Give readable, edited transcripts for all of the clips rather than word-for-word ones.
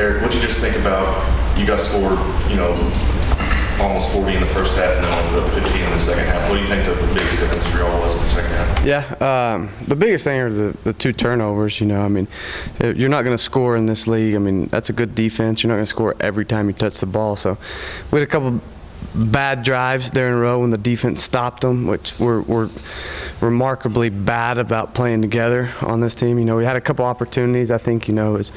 prepared. What'd you just think about? You guys scored, almost 40 in the first half, and then ended up 15 in the second half. What do you think the biggest difference for y'all was in the second half? Yeah, the biggest thing are the 2 turnovers. You're not going to score in this league. That's a good defense. You're not going to score every time you touch the ball. So we had a couple bad drives there in a row when the defense stopped them, which we're remarkably bad about playing together on this team. We had a couple opportunities. I think, it was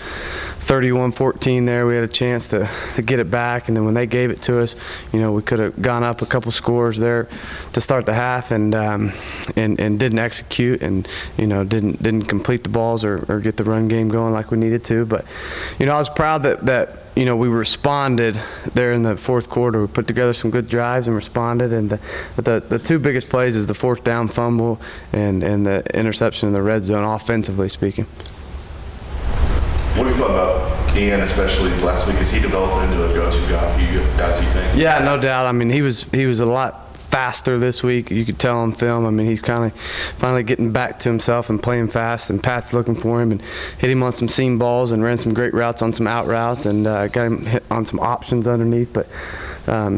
31-14 there. We had a chance to get it back, and then when they gave it to us, we could have gone up a couple scores there to start the half and didn't execute and, didn't complete the balls or get the run game going like we needed to. But, I was proud that we responded there in the fourth quarter. We put together some good drives and responded. And the 2 biggest plays is the 4th down fumble and the interception in the red zone, offensively speaking. What do you thought about Ian, especially last week? Is he developing into a go-to guy for you guys, do you think? Yeah, no doubt. He was a lot faster this week. You could tell on film. He's kind of finally getting back to himself and playing fast, and Pat's looking for him and hit him on some seam balls and ran some great routes on some out routes and got him hit on some options underneath. But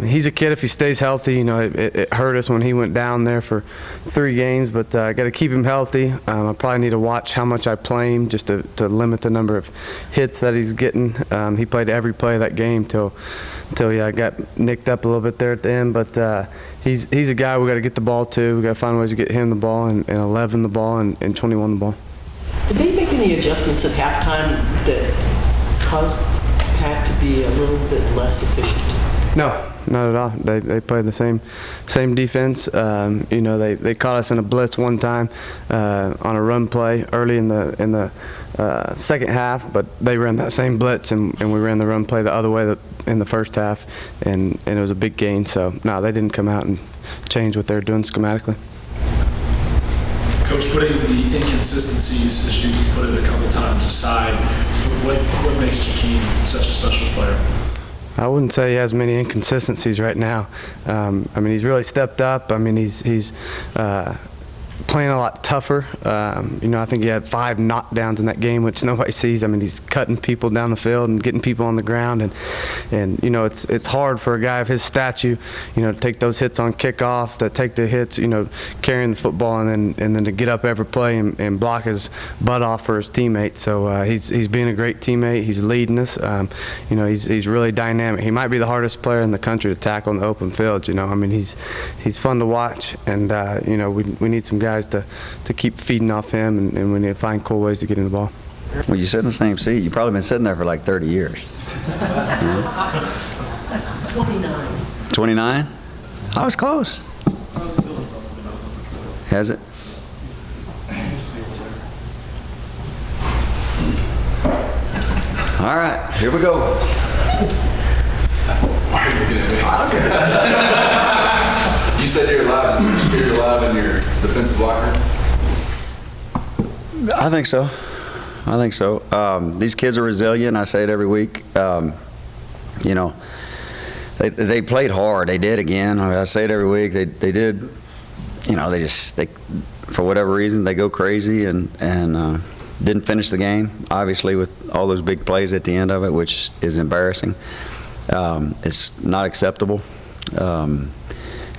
he's a kid. If he stays healthy, it hurt us when he went down there for 3 games, but I got to keep him healthy. I probably need to watch how much I play him just to limit the number of hits that he's getting. He played every play of that game till I got nicked up a little bit there at the end, but he's a guy we got to get the ball to. We got to find ways to get him the ball and 11 the ball and 21 the ball. Did they make any adjustments at halftime that caused Pat to be a little bit less efficient? No, not at all. They played the same defense. They caught us in a blitz one time on a run play early in the second half, but they ran that same blitz and we ran the run play the other way in the first half, and it was a big gain. So no, they didn't come out and change what they're doing schematically. Coach, putting the inconsistencies, as you put it a couple times, aside, what makes Jakeem such a special player? I wouldn't say he has many inconsistencies right now. He's really stepped up. He's playing a lot tougher. I think he had 5 knockdowns in that game, which nobody sees. He's cutting people down the field and getting people on the ground, and it's hard for a guy of his stature, to take those hits on kickoff, to take the hits, carrying the football, and then to get up every play and block his butt off for his teammates. So he's being a great teammate. He's leading us. He's really dynamic. He might be the hardest player in the country to tackle in the open field. He's fun to watch, and we need some guys to keep feeding off him, and we need to find cool ways to get in the ball. Well, you sit in the same seat. You've probably been sitting there for like 30 years. 29. 29? I was close. Has it? All right, here we go. You said you're alive. Is the spirit alive in your defensive locker? I think so. These kids are resilient. I say it every week. They played hard. They did again. I say it every week. They did. They for whatever reason they go crazy and didn't finish the game. Obviously, with all those big plays at the end of it, which is embarrassing. It's not acceptable.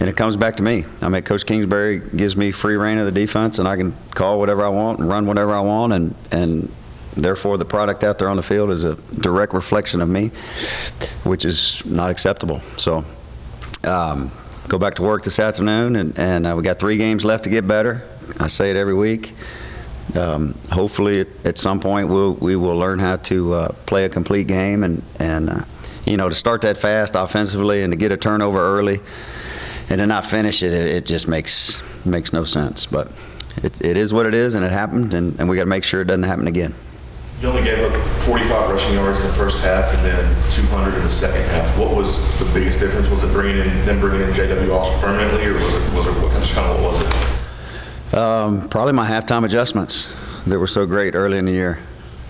And it comes back to me. Coach Kingsbury gives me free reign of the defense, and I can call whatever I want and run whatever I want, and therefore the product out there on the field is a direct reflection of me, which is not acceptable. So go back to work this afternoon, and we got 3 games left to get better. I say it every week. Hopefully at some point we will learn how to play a complete game, and to start that fast offensively and to get a turnover early and to not finish it just makes no sense. But it is what it is, and it happened, and we got to make sure it doesn't happen again. You only gave up 45 rushing yards in the first half and then 200 in the second half. What was the biggest difference? Was it bringing in J.W. Austin permanently, or was it what was it? Probably my halftime adjustments that were so great early in the year.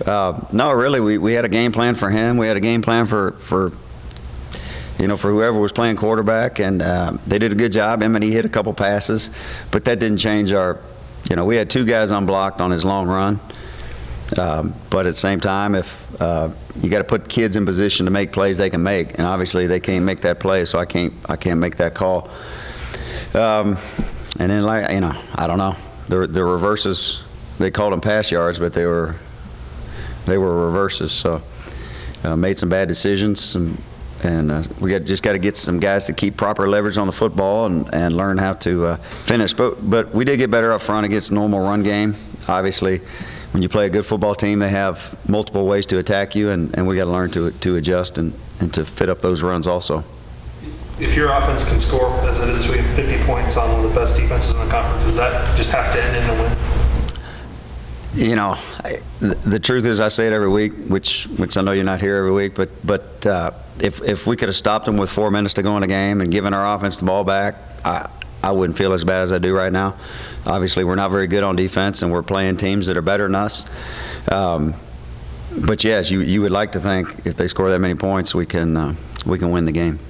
No, really, we had a game plan for him. We had a game plan for whoever was playing quarterback, and they did a good job. M&E hit a couple passes, but that didn't change our, we had 2 guys unblocked on his long run, But at the same time, if you got to put kids in position to make plays they can make, and obviously they can't make that play, so I can't make that call. And then, like, you know, I don't know, the reverses, they called them pass yards, but they were reverses. So made some bad decisions, and we just got to get some guys to keep proper leverage on the football and learn how to finish. But we did get better up front against normal run game. Obviously, when you play a good football team, they have multiple ways to attack you, and we got to learn to adjust and to fit up those runs also. If your offense can score, as it is, we have 50 points on one of the best defenses in the conference, does that just have to end in a win? You know, the truth is, I say it every week, which I know you're not here every week, but if we could have stopped them with 4 minutes to go in the game and given our offense the ball back, I wouldn't feel as bad as I do right now. Obviously, we're not very good on defense, and we're playing teams that are better than us. But yes, you would like to think if they score that many points, we can win the game.